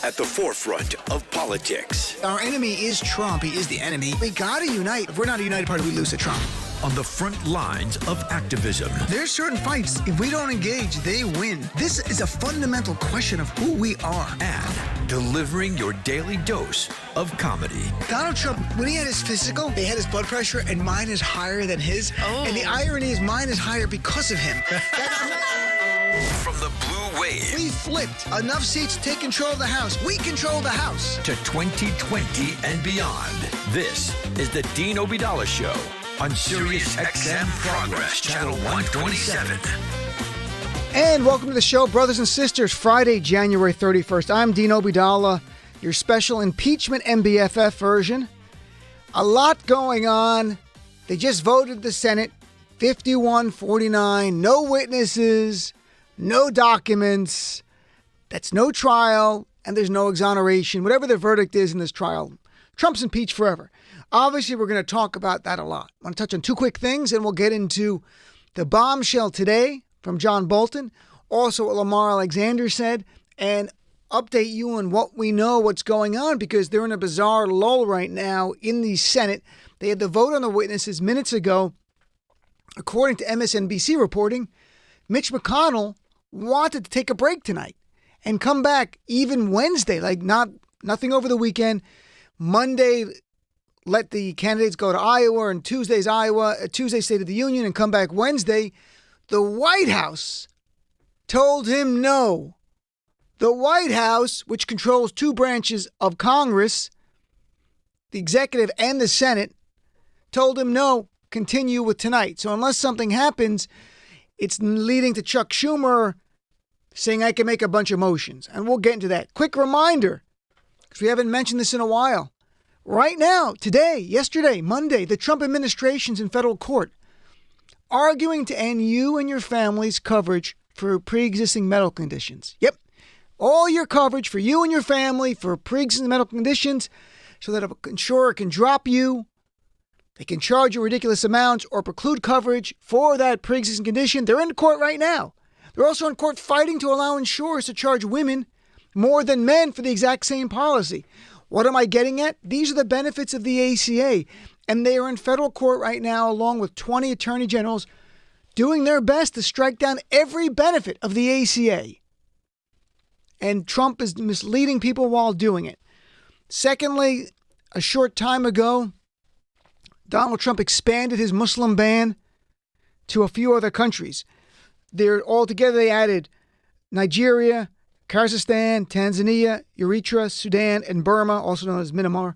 at the forefront of politics. Our enemy is Trump. He is the enemy. We got to unite. If we're not a united party, we lose to Trump. On the front lines of activism. There's certain fights, if we don't engage, they win. This is a fundamental question of who we are. And delivering your daily dose of comedy. Donald Trump, when he had his physical, they had his blood pressure, and mine is higher than his. Oh. And the irony is mine is higher because of him. From the blue wave. We flipped enough seats to take control of the House. We control the House. To 2020 and beyond. This is the Dean Obeidallah Show on Sirius XM Progress, Channel 127. And welcome to the show, brothers and sisters. Friday, January 31st. I'm Dean Obeidallah, your special impeachment MBFF version. A lot going on. They just voted the Senate, 51-49, no witnesses, no documents. That's no trial, and there's no exoneration. Whatever the verdict is in this trial, Trump's impeached forever. Obviously, we're going to talk about that a lot. I want to touch on two quick things, and we'll get into the bombshell today from John Bolton, also what Lamar Alexander said, and update you on what we know, what's going on, because they're in a bizarre lull right now in the Senate. They had the vote on the witnesses minutes ago. According to MSNBC reporting, Mitch McConnell wanted to take a break tonight and come back even Wednesday, like nothing over the weekend. Monday, let the candidates go to Iowa, and Tuesday State of the Union, and come back Wednesday. The White House told him no. The White House, which controls two branches of Congress, the executive and the Senate, told him no, continue with tonight. So unless something happens, it's leading to Chuck Schumer saying I can make a bunch of motions. And we'll get into that. Quick reminder, because we haven't mentioned this in a while. Right now, today, yesterday, Monday, the Trump administration's in federal court arguing to end you and your family's coverage for pre-existing medical conditions. Yep. All your coverage for you and your family for pre-existing medical conditions, so that if an insurer can drop you, they can charge you ridiculous amounts or preclude coverage for that pre-existing condition. They're in court right now. They're also in court fighting to allow insurers to charge women more than men for the exact same policy. What am I getting at? These are the benefits of the ACA. And they are in federal court right now, along with 20 attorney generals, doing their best to strike down every benefit of the ACA. And Trump is misleading people while doing it. Secondly, a short time ago, Donald Trump expanded his Muslim ban to a few other countries. Altogether, they added Nigeria, Kazakhstan, Tanzania, Eritrea, Sudan, and Burma, also known as Myanmar,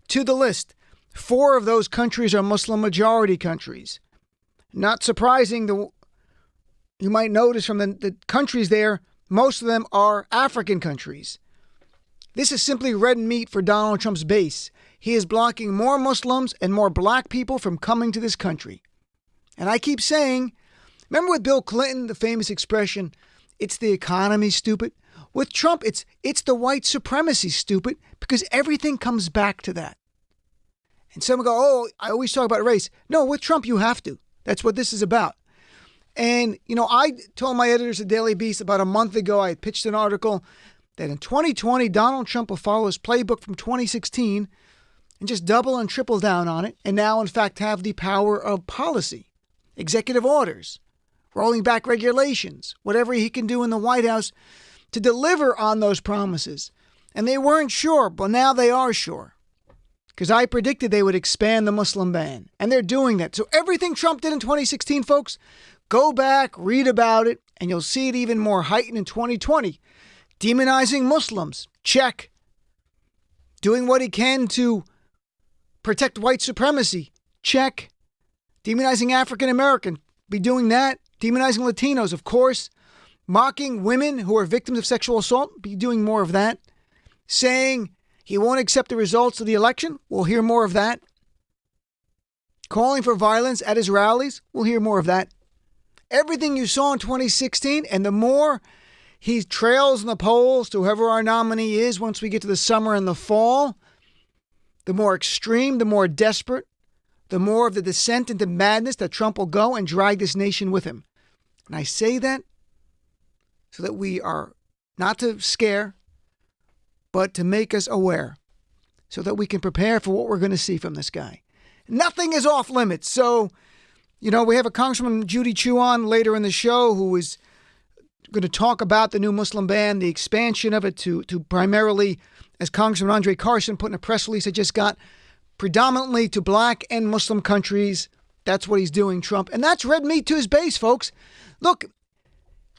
to the list. 4 of those countries are Muslim majority countries. Not surprising, you might notice from the countries there, most of them are African countries. This is simply red meat for Donald Trump's base. He is blocking more Muslims and more black people from coming to this country. And I keep saying, remember with Bill Clinton, the famous expression, it's the economy, stupid? With Trump, it's the white supremacy, stupid, because everything comes back to that. And some go, oh, I always talk about race. No, with Trump, you have to. That's what this is about. And, I told my editors at Daily Beast about a month ago, I pitched an article that in 2020, Donald Trump will follow his playbook from 2016 and just double and triple down on it. And now, in fact, have the power of policy, executive orders, rolling back regulations, whatever he can do in the White House to deliver on those promises. And they weren't sure, but now they are sure. Because I predicted they would expand the Muslim ban. And they're doing that. So everything Trump did in 2016, folks, go back, read about it, and you'll see it even more heightened in 2020. Demonizing Muslims, check. Doing what he can to protect white supremacy, check. Demonizing African American, be doing that. Demonizing Latinos, of course. Mocking women who are victims of sexual assault, be doing more of that. Saying he won't accept the results of the election, we'll hear more of that. Calling for violence at his rallies, we'll hear more of that. Everything you saw in 2016, and the more he trails in the polls to whoever our nominee is once we get to the summer and the fall, the more extreme, the more desperate, the more of the descent into madness that Trump will go and drag this nation with him. And I say that so that we are not to scare, but to make us aware so that we can prepare for what we're going to see from this guy. Nothing is off limits. So, we have a Congresswoman Judy Chu on later in the show who is going to talk about the new Muslim ban, the expansion of it to primarily, as Congressman Andre Carson put in a press release I just got, predominantly to black and Muslim countries. That's what he's doing, Trump. And that's red meat to his base, folks. Look,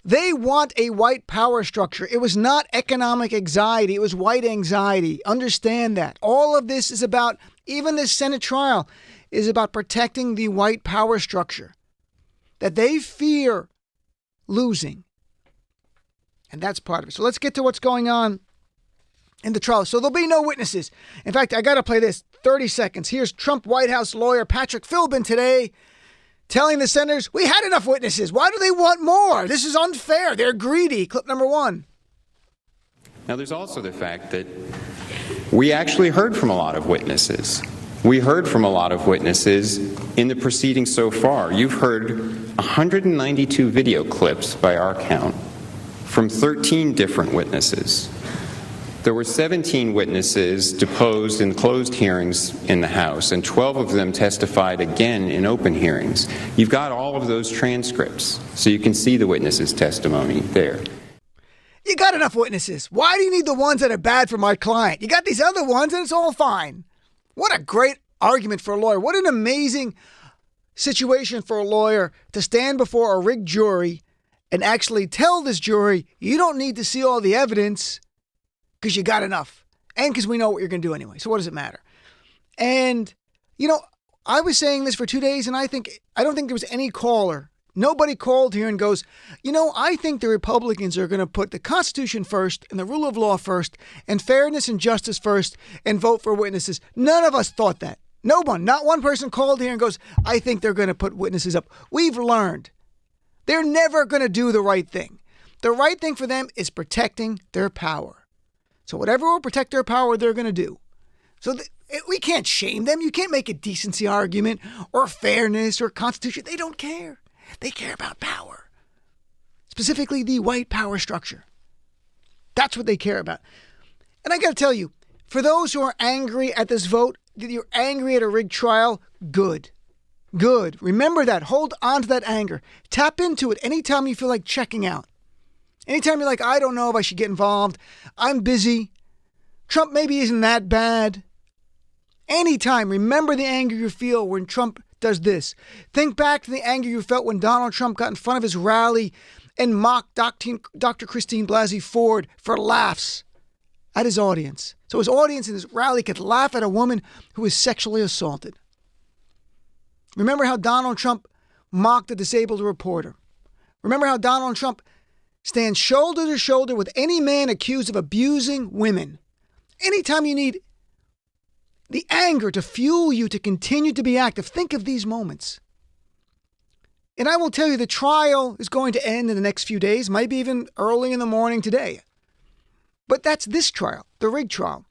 they want a white power structure. It was not economic anxiety. It was white anxiety. Understand that. All of this is about, even this Senate trial, is about protecting the white power structure that they fear losing. And that's part of it. So let's get to what's going on in the trial. So there'll be no witnesses. In fact, I got to play this 30 seconds. Here's Trump White House lawyer Patrick Philbin today telling the senators, we had enough witnesses. Why do they want more? This is unfair. They're greedy. Clip number 1. Now, there's also the fact that we actually heard from a lot of witnesses. We heard from a lot of witnesses in the proceedings so far. You've heard 192 video clips by our count from 13 different witnesses. There were 17 witnesses deposed in closed hearings in the House, and 12 of them testified again in open hearings. You've got all of those transcripts, so you can see the witnesses' testimony there. You got enough witnesses. Why do you need the ones that are bad for my client? You got these other ones and it's all fine. What a great argument for a lawyer. What an amazing situation for a lawyer to stand before a rigged jury and actually tell this jury, you don't need to see all the evidence because you got enough. And because we know what you're going to do anyway. So what does it matter? And, I was saying this for 2 days and I don't think there was any caller. Nobody called here and goes, I think the Republicans are going to put the Constitution first and the rule of law first and fairness and justice first and vote for witnesses. None of us thought that. No one, not one person called here and goes, I think they're going to put witnesses up. We've learned they're never going to do the right thing. The right thing for them is protecting their power. So whatever will protect their power, they're going to do. So we can't shame them. You can't make a decency argument or fairness or Constitution. They don't care. They care about power, specifically the white power structure. That's what they care about. And I got to tell you, for those who are angry at this vote, that you're angry at a rigged trial, good. Good. Remember that. Hold on to that anger. Tap into it anytime you feel like checking out. Anytime you're like, I don't know if I should get involved. I'm busy. Trump maybe isn't that bad. Anytime, remember the anger you feel when Trump does this. Think back to the anger you felt when Donald Trump got in front of his rally and mocked Dr. Christine Blasey Ford for laughs at his audience. So his audience in his rally could laugh at a woman who was sexually assaulted. Remember how Donald Trump mocked a disabled reporter. Remember how Donald Trump stands shoulder to shoulder with any man accused of abusing women. Anytime you need the anger to fuel you to continue to be active, think of these moments. And I will tell you, the trial is going to end in the next few days, maybe even early in the morning today. But that's this trial, the rigged trial.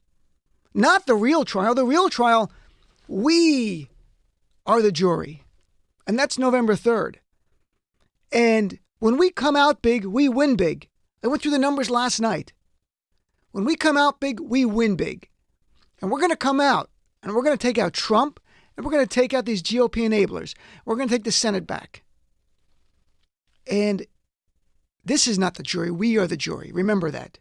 Not the real trial. The real trial, we are the jury. And that's November 3rd. And when we come out big, we win big. I went through the numbers last night. When we come out big, we win big. And we're going to come out and we're going to take out Trump and we're going to take out these GOP enablers. We're going to take the Senate back. And this is not the jury. We are the jury. Remember that.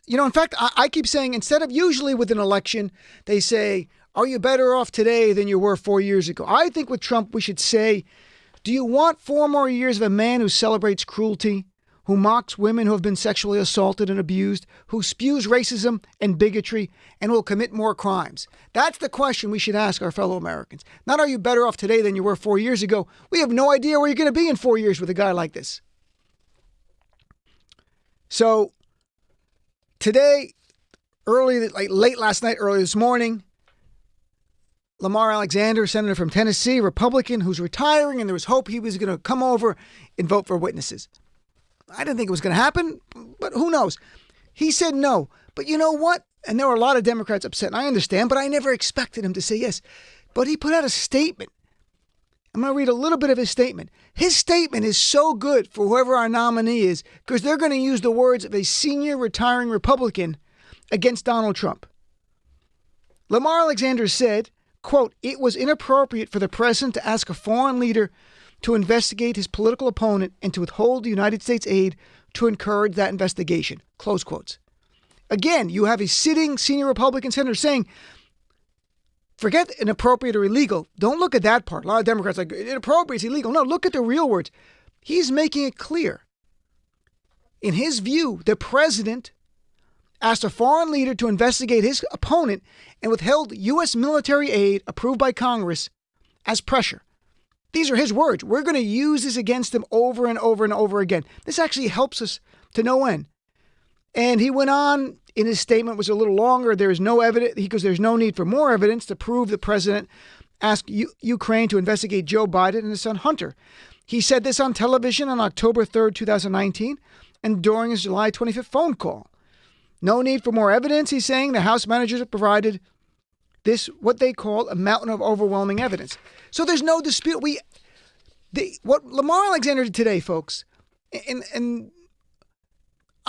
In fact, I keep saying, instead of usually with an election, they say, are you better off today than you were 4 years ago? I think with Trump, we should say, do you want 4 more years of a man who celebrates cruelty, who mocks women who have been sexually assaulted and abused, who spews racism and bigotry, and will commit more crimes? That's the question we should ask our fellow Americans. Not are you better off today than you were 4 years ago? We have no idea where you're going to be in 4 years with a guy like this. So today, late last night, early this morning, Lamar Alexander, senator from Tennessee, Republican, who's retiring, and there was hope he was going to come over and vote for witnesses. I didn't think it was going to happen, but who knows? He said no. But you know what? And there were a lot of Democrats upset, and I understand, but I never expected him to say yes. But he put out a statement. I'm going to read a little bit of his statement. His statement is so good for whoever our nominee is, because they're going to use the words of a senior retiring Republican against Donald Trump. Lamar Alexander said, quote, "It was inappropriate for the president to ask a foreign leader to investigate his political opponent and to withhold the United States aid to encourage that investigation," close quotes. Again, you have a sitting senior Republican senator saying, forget inappropriate or illegal. Don't look at that part. A lot of Democrats are like, inappropriate, it's illegal. No, look at the real words. He's making it clear. In his view, the president asked a foreign leader to investigate his opponent and withheld U.S. military aid approved by Congress as pressure. These are his words. We're going to use this against him over and over and over again. This actually helps us to no end. And he went on in his statement, was a little longer. There is no evidence, because there's no need for more evidence to prove the president asked Ukraine to investigate Joe Biden and his son Hunter. He said this on television on October 3rd, 2019, and during his July 25th phone call. No need for more evidence, he's saying. The House managers have provided this, what they call a mountain of overwhelming evidence. So there's no dispute. What Lamar Alexander did today, folks, and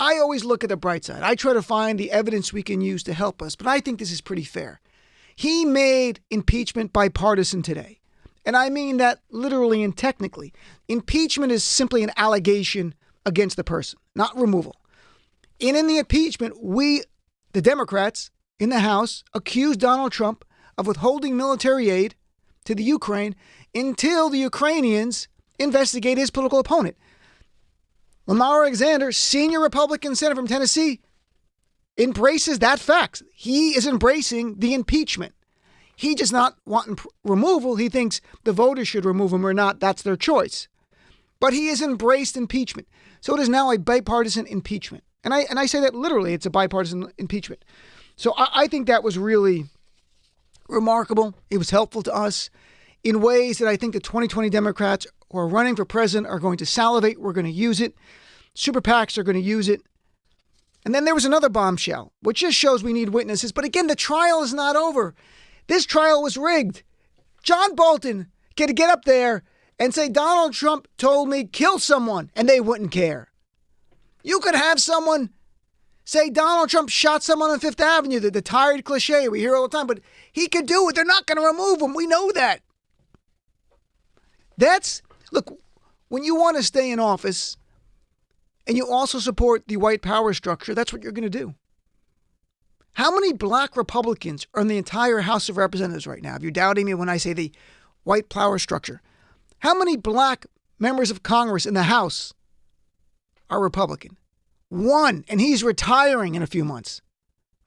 I always look at the bright side. I try to find the evidence we can use to help us, but I think this is pretty fair. He made impeachment bipartisan today. And I mean that literally and technically. Impeachment is simply an allegation against the person, not removal. And in the impeachment, we, the Democrats in the House, accused Donald Trump of withholding military aid to the Ukraine until the Ukrainians investigate his political opponent. Lamar Alexander, senior Republican senator from Tennessee, embraces that fact. He is embracing the impeachment. He does not want removal. He thinks the voters should remove him or not. That's their choice. But he has embraced impeachment. So it is now a bipartisan impeachment. And I say that literally, it's a bipartisan impeachment. So I think that was really remarkable. It was helpful to us in ways that I think the 2020 Democrats who are running for president are going to salivate. We're going to use it. Super PACs are going to use it. And then there was another bombshell, which just shows we need witnesses. But again, the trial is not over. This trial was rigged. John Bolton could get up there and say, Donald Trump told me kill someone, and they wouldn't care. You could have someone say Donald Trump shot someone on Fifth Avenue, the tired cliche we hear all the time, but he could do it. They're not going to remove him. We know that. Look, when you want to stay in office and you also support the white power structure, that's what you're going to do. How many black Republicans are in the entire House of Representatives right now? If you're doubting me when I say the white power structure, how many black members of Congress in the House are Republican? One, and he's retiring in a few months.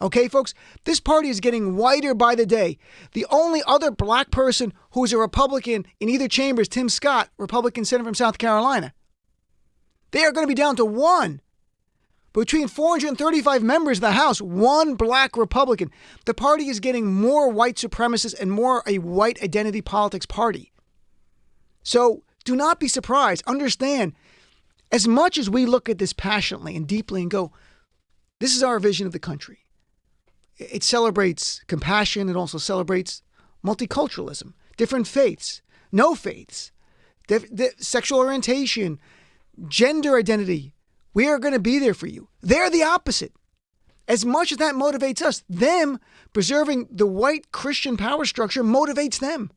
Okay, folks, this party is getting whiter by the day. The only other black person who is a Republican in either chamber is Tim Scott, Republican senator from South Carolina. They are going to be down to one. Between 435 members of the House, one black Republican. The party is getting more white supremacists and more a white identity politics party. So do not be surprised. Understand, as much as we look at this passionately and deeply and go, this is our vision of the country. It celebrates compassion. It also celebrates multiculturalism, different faiths, no faiths, sexual orientation, gender identity. We are going to be there for you. They're the opposite. As much as that motivates us, them preserving the white Christian power structure motivates them.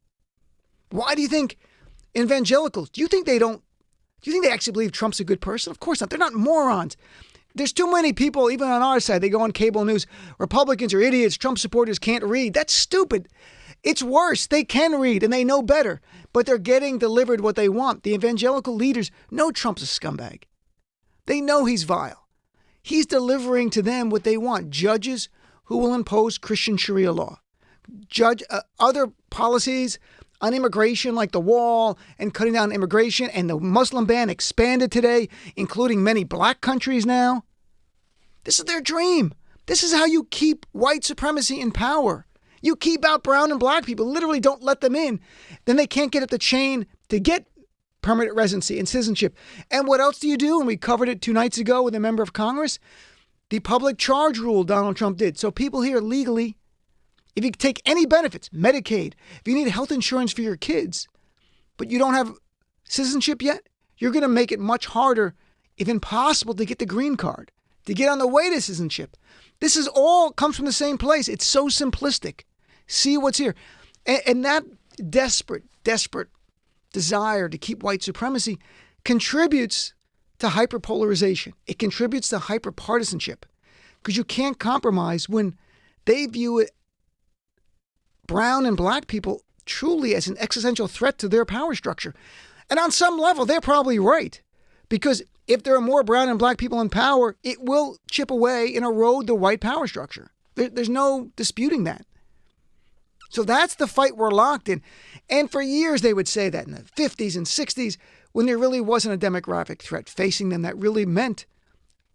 Why do you think evangelicals, do you think they actually believe Trump's a good person? Of course not. They're not morons. There's too many people, even on our side, they go on cable news. Republicans are idiots. Trump supporters can't read. That's stupid. It's worse. They can read and they know better, but they're getting delivered what they want. The evangelical leaders know Trump's a scumbag. They know he's vile. He's delivering to them what they want. Judges who will impose Christian Sharia law. Other policies on immigration like the wall and cutting down immigration, and the Muslim ban expanded today, including many black countries now. This is their dream. This is how you keep white supremacy in power. You keep out brown and black people, literally don't let them in. Then they can't get up the chain to get permanent residency and citizenship. And what else do you do? And we covered it 2 nights ago with a member of Congress. The public charge rule Donald Trump did. So people here legally, if you take any benefits, Medicaid, if you need health insurance for your kids, but you don't have citizenship yet, you're going to make it much harder, if impossible, to get the green card. to get on the way to citizenship. This is all comes from the same place. It's so simplistic. See what's here. And that desperate desire to keep white supremacy contributes to hyperpolarization. It contributes to hyperpartisanship because you can't compromise when they view it, brown and black people, truly as an existential threat to their power structure. And on some level, they're probably right. Because if there are more brown and black people in power, it will chip away and erode the white power structure. There's no disputing that. So that's the fight we're locked in. And for years, they would say that in the 50s and 60s, when there really wasn't a demographic threat facing them that really meant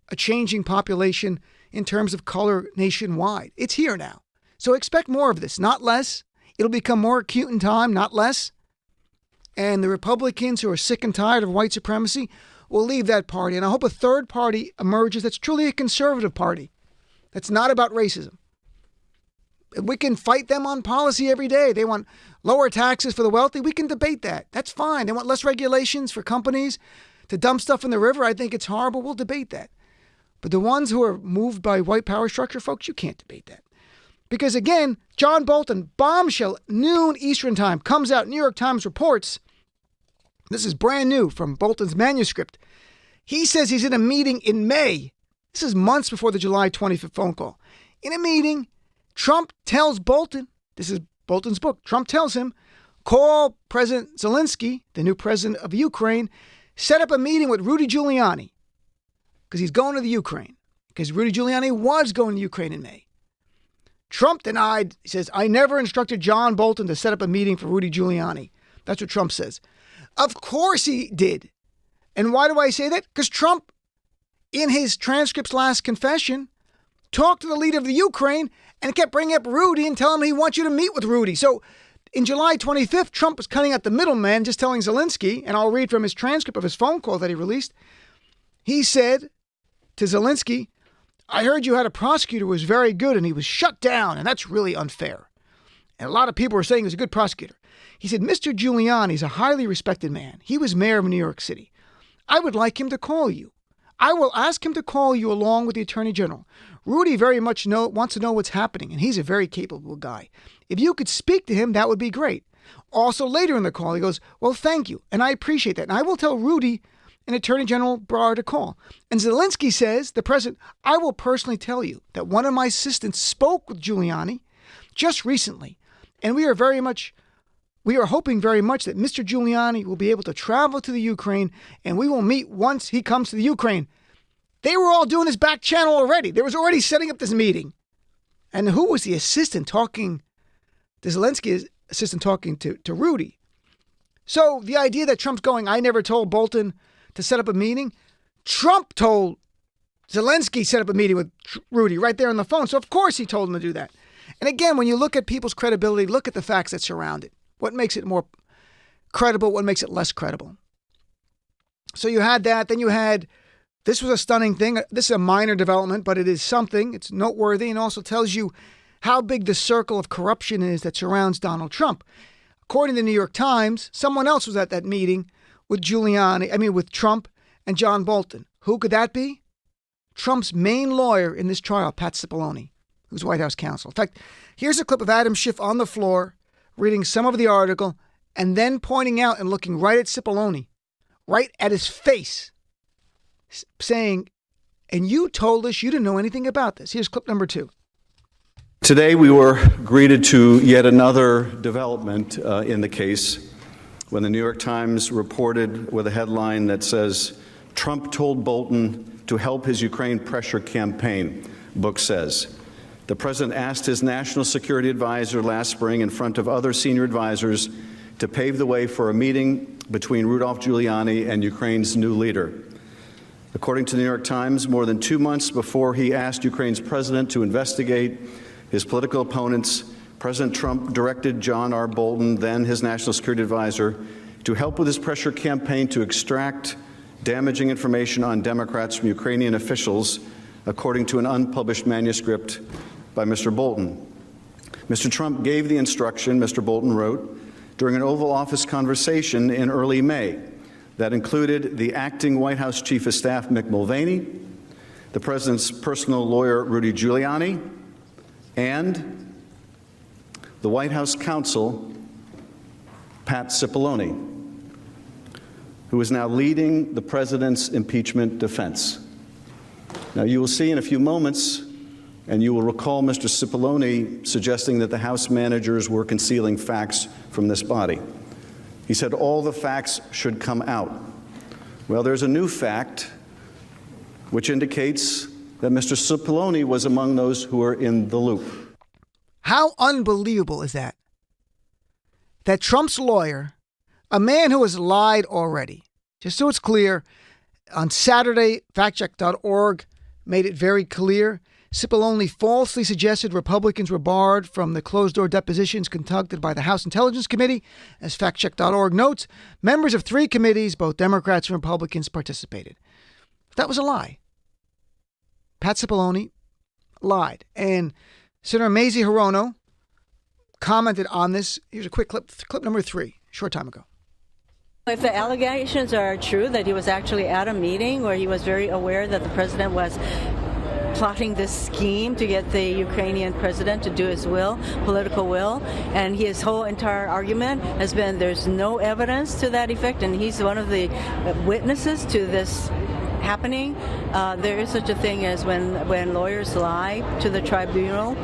a changing population in terms of color nationwide. It's here now. So expect more of this, not less. It'll become more acute in time, not less. And the Republicans who are sick and tired of white supremacy will leave that party. And I hope a third party emerges that's truly a conservative party, that's not about racism. We can fight them on policy every day. They want lower taxes for the wealthy. We can debate that. That's fine. They want less regulations for companies to dump stuff in the river. I think it's horrible. We'll debate that. But the ones who are moved by white power structure, folks, you can't debate that. Because again, John Bolton, bombshell, noon Eastern time, comes out, New York Times reports, this is brand new from Bolton's manuscript. He says he's in a meeting in May. This is months before the July 25th phone call. In a meeting, Trump tells Bolton, this is Bolton's book, Trump tells him, call President Zelensky, the new president of Ukraine, set up a meeting with Rudy Giuliani, because he's going to the Ukraine, because Rudy Giuliani was going to Ukraine in May. Trump denied, he says, I never instructed John Bolton to set up a meeting for Rudy Giuliani. That's what Trump says. Of course he did. And why do I say that? Because Trump, in his transcript's last confession, talked to the leader of the Ukraine and kept bringing up Rudy and telling him he wants you to meet with Rudy. So in July 25th, Trump was cutting out the middleman, just telling Zelensky, and I'll read from his transcript of his phone call that he released. He said to Zelensky, I heard you had a prosecutor who was very good and he was shut down, and that's really unfair. And a lot of people were saying he was a good prosecutor. He said, Mr. Giuliani is a highly respected man. He was mayor of New York City. I would like him to call you. I will ask him to call you along with the attorney general. Rudy very much wants to know what's happening, and he's a very capable guy. If you could speak to him, that would be great. Also, later in the call, he goes, well, thank you, and I appreciate that. And I will tell Rudy and Attorney General Barr to call. And Zelensky says, the president, I will personally tell you that one of my assistants spoke with Giuliani just recently, and we are hoping very much that Mr. Giuliani will be able to travel to the Ukraine, and we will meet once he comes to the Ukraine. They were all doing this back channel already. They was already setting up this meeting. And who was the assistant talking, the Zelensky assistant talking to Rudy? So the idea that Trump's going, I never told Bolton to set up a meeting. Trump told Zelensky set up a meeting with Rudy right there on the phone. So of course he told him to do that. And again, when you look at people's credibility, look at the facts that surround it. What makes it more credible? What makes it less credible? So you had that. Then you had, this was a stunning thing. This is a minor development, but it is something. It's noteworthy and also tells you how big the circle of corruption is that surrounds Donald Trump. According to the New York Times, someone else was at that meeting with with Trump and John Bolton. Who could that be? Trump's main lawyer in this trial, Pat Cipollone, who's White House counsel. In fact, here's a clip of Adam Schiff on the floor reading some of the article and then pointing out and looking right at Cipollone, right at his face, saying, and you told us you didn't know anything about this. Here's clip number 2. Today we were greeted to yet another development in the case when the New York Times reported with a headline that says, Trump told Bolton to help his Ukraine pressure campaign, book says. The president asked his national security advisor last spring in front of other senior advisors to pave the way for a meeting between Rudolph Giuliani and Ukraine's new leader. According to the New York Times, more than 2 months before he asked Ukraine's president to investigate his political opponents, President Trump directed John R. Bolton, then his national security advisor, to help with his pressure campaign to extract damaging information on Democrats from Ukrainian officials, according to an unpublished manuscript by Mr. Bolton. Mr. Trump gave the instruction, Mr. Bolton wrote, during an Oval Office conversation in early May that included the acting White House Chief of Staff, Mick Mulvaney, the president's personal lawyer, Rudy Giuliani, and the White House counsel, Pat Cipollone, who is now leading the president's impeachment defense. Now, you will see in a few moments, and you will recall Mr. Cipollone suggesting that the House managers were concealing facts from this body. He said all the facts should come out. Well, there's a new fact which indicates that Mr. Cipollone was among those who were in the loop. How unbelievable is that? That Trump's lawyer, a man who has lied already, just so it's clear, on Saturday, factcheck.org made it very clear. Cipollone falsely suggested Republicans were barred from the closed-door depositions conducted by the House Intelligence Committee. As factcheck.org notes, members of 3 committees, both Democrats and Republicans, participated. That was a lie. Pat Cipollone lied. And Senator Mazie Hirono commented on this. Here's a quick clip number 3, short time ago. If the allegations are true that he was actually at a meeting where he was very aware that the president was plotting this scheme to get the Ukrainian president to do his will, political will, and his whole entire argument has been there's no evidence to that effect, and he's one of the witnesses to this happening. There is such a thing as when lawyers lie to the tribunal,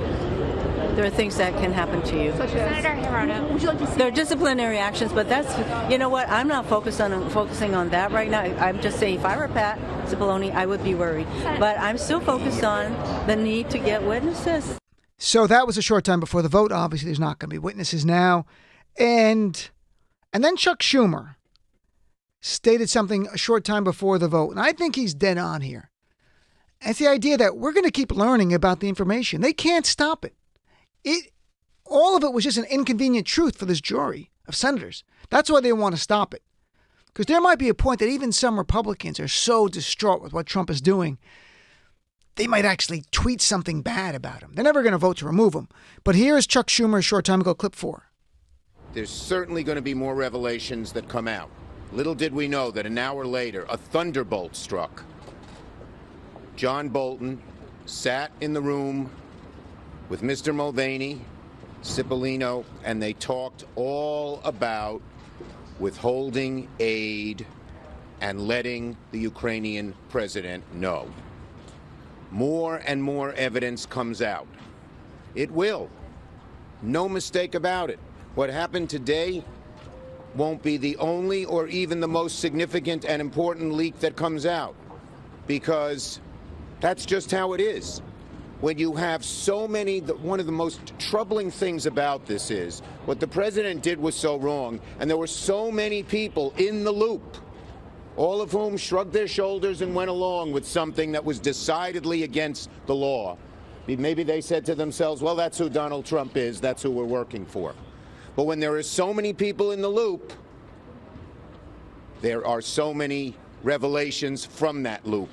there are things that can happen to you. Senator Hirono, would you like to see? There are disciplinary actions, but that's, you know what, I'm not focusing on that right now. I'm just saying if I were Pat Cipollone, I would be worried. But I'm still focused on the need to get witnesses. So that was a short time before the vote. Obviously, there's not going to be witnesses now. And then Chuck Schumer stated something a short time before the vote, and I think he's dead on here. It's the idea that we're going to keep learning about the information. They can't stop it. All of it was just an inconvenient truth for this jury of senators. That's why they want to stop it. Because there might be a point that even some Republicans are so distraught with what Trump is doing, they might actually tweet something bad about him. They're never going to vote to remove him. But here is Chuck Schumer a short time ago, clip 4. There's certainly going to be more revelations that come out. Little did we know that an hour later, a thunderbolt struck. John Bolton sat in the room with Mr. Mulvaney, Cipollino, and they talked all about withholding aid and letting the Ukrainian president know. More and more evidence comes out. It will. No mistake about it. What happened today won't be the only or even the most significant and important leak that comes out, because that's just how it is. When you have so many, one of the most troubling things about this is what the president did was so wrong, and there were so many people in the loop, all of whom shrugged their shoulders and went along with something that was decidedly against the law. Maybe they said to themselves, well, that's who Donald Trump is, that's who we're working for. But when there are so many people in the loop, there are so many revelations from that loop.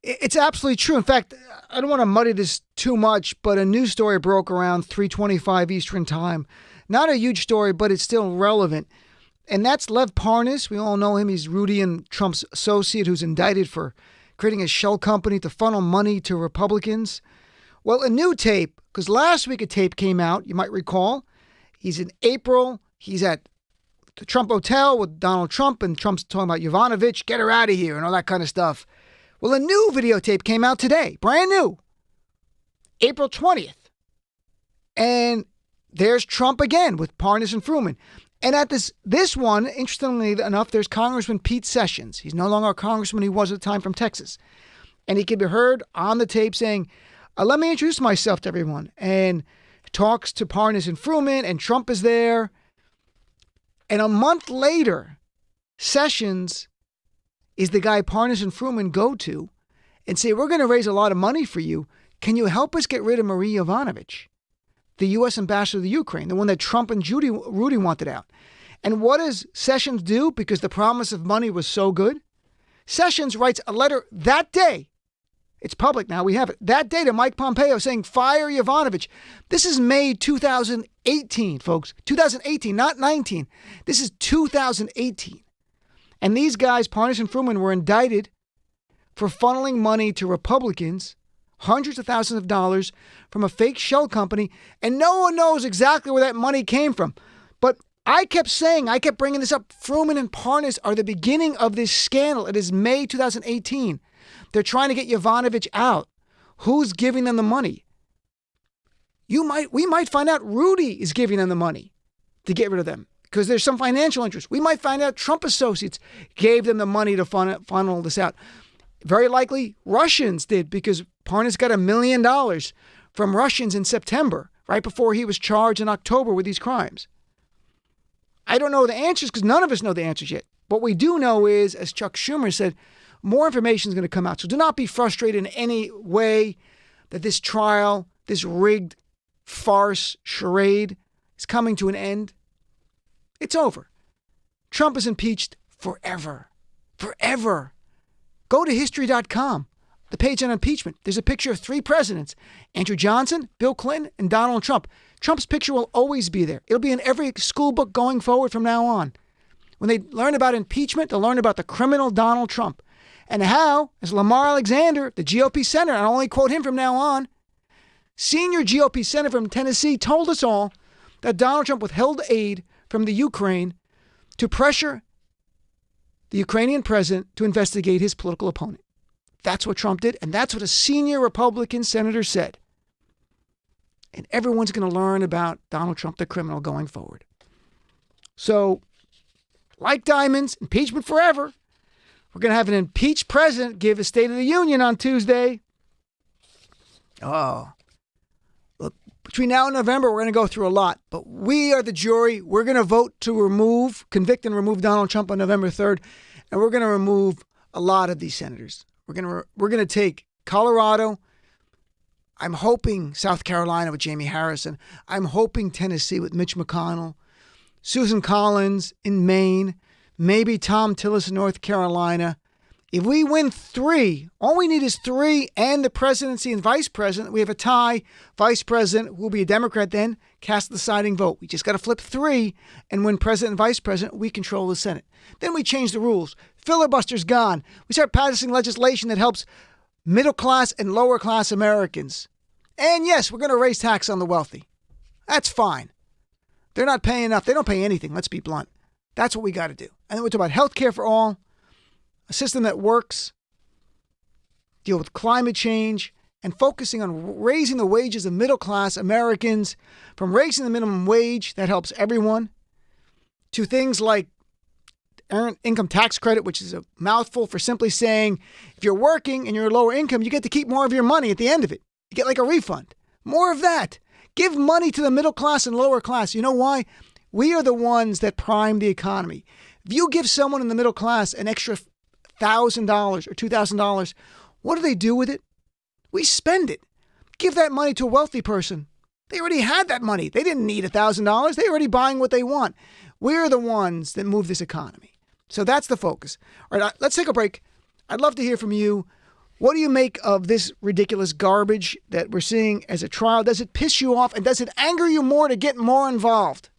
It's absolutely true. In fact, I don't want to muddy this too much, but a news story broke around 3:25 Eastern Time. Not a huge story, but it's still relevant. And that's Lev Parnas. We all know him. He's Rudy and Trump's associate who's indicted for creating a shell company to funnel money to Republicans. Well, a new tape, because last week a tape came out, you might recall. He's in April. He's at the Trump Hotel with Donald Trump, and Trump's talking about Yovanovitch, get her out of here, and all that kind of stuff. Well, a new videotape came out today, brand new, April 20th. And there's Trump again with Parnas and Fruman. And at this one, interestingly enough, there's Congressman Pete Sessions. He's no longer a congressman he was at the time from Texas. And he can be heard on the tape saying, let me introduce myself to everyone. And talks to Parnas and Fruman, and Trump is there. And a month later, Sessions is the guy Parnas and Fruman go to and say, we're going to raise a lot of money for you. Can you help us get rid of Marie Yovanovitch, the U.S. ambassador to the Ukraine, the one that Trump and Rudy wanted out? And what does Sessions do because the promise of money was so good? Sessions writes a letter that day. It's public now. We have it. That day to Mike Pompeo saying, fire Yovanovitch. This is May 2018, folks. 2018, not 19. This is 2018. And these guys, Parnas and Fruman, were indicted for funneling money to Republicans, hundreds of thousands of dollars from a fake shell company, and no one knows exactly where that money came from. But I kept bringing this up. Fruman and Parnas are the beginning of this scandal. It is May 2018. They're trying to get Yovanovitch out. Who's giving them the money? We might find out Rudy is giving them the money to get rid of them because there's some financial interest. We might find out Trump associates gave them the money to funnel this out. Very likely Russians did because Parnas got $1 million from Russians in September, right before he was charged in October with these crimes. I don't know the answers because none of us know the answers yet. What we do know is, as Chuck Schumer said, more information is going to come out. So do not be frustrated in any way that this trial, this rigged farce charade is coming to an end. It's over. Trump is impeached forever. Forever. Go to history.com, the page on impeachment. There's a picture of 3 presidents, Andrew Johnson, Bill Clinton, and Donald Trump. Trump's picture will always be there. It'll be in every school book going forward from now on. When they learn about impeachment, they'll learn about the criminal Donald Trump and how, as Lamar Alexander, the GOP senator, and I'll only quote him from now on, senior GOP senator from Tennessee told us all that Donald Trump withheld aid from the Ukraine to pressure the Ukrainian president to investigate his political opponent. That's what Trump did, and that's what a senior Republican senator said. And everyone's going to learn about Donald Trump, the criminal, going forward. So, like diamonds, impeachment forever. We're going to have an impeached president give a State of the Union on Tuesday. Oh, look, between now and November, we're going to go through a lot. But we are the jury. We're going to vote to convict and remove Donald Trump on November 3rd. And we're going to remove a lot of these senators. We're going to take Colorado. I'm hoping South Carolina with Jamie Harrison. I'm hoping Tennessee with Mitch McConnell. Susan Collins in Maine. Maybe Tom Tillis in North Carolina. If we win 3, all we need is 3 and the presidency and vice president. We have a tie. Vice president will be a Democrat then, cast the deciding vote. We just got to flip 3, and when president and vice president, we control the Senate. Then we change the rules. Filibuster's gone. We start passing legislation that helps middle class and lower class Americans. And yes, we're going to raise tax on the wealthy. That's fine. They're not paying enough. They don't pay anything. Let's be blunt. That's what we got to do. And then we talk about health care for all. A system that works, deal with climate change, and focusing on raising the wages of middle-class Americans, from raising the minimum wage, that helps everyone, to things like earned income tax credit, which is a mouthful for simply saying if you're working and you're lower income, you get to keep more of your money at the end of it. You get like a refund. More of that. Give money to the middle class and lower class. You know why? We are the ones that prime the economy. If you give someone in the middle class an extra $1,000 or $2,000, what do they do with it? We spend it. Give that money to a wealthy person. They already had that money. They didn't need $1,000. They're already buying what they want. We're the ones that move this economy. So that's the focus. All right, let's take a break. I'd love to hear from you. What do you make of this ridiculous garbage that we're seeing as a trial? Does it piss you off, and does it anger you more to get more involved?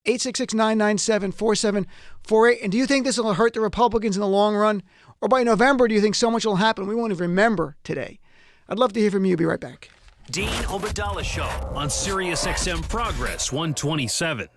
866-997-4748. And do you think this will hurt the Republicans in the long run? Or by November, do you think so much will happen we won't even remember today? I'd love to hear from you. Be right back. Dean Obadala Show on Sirius XM Progress 127.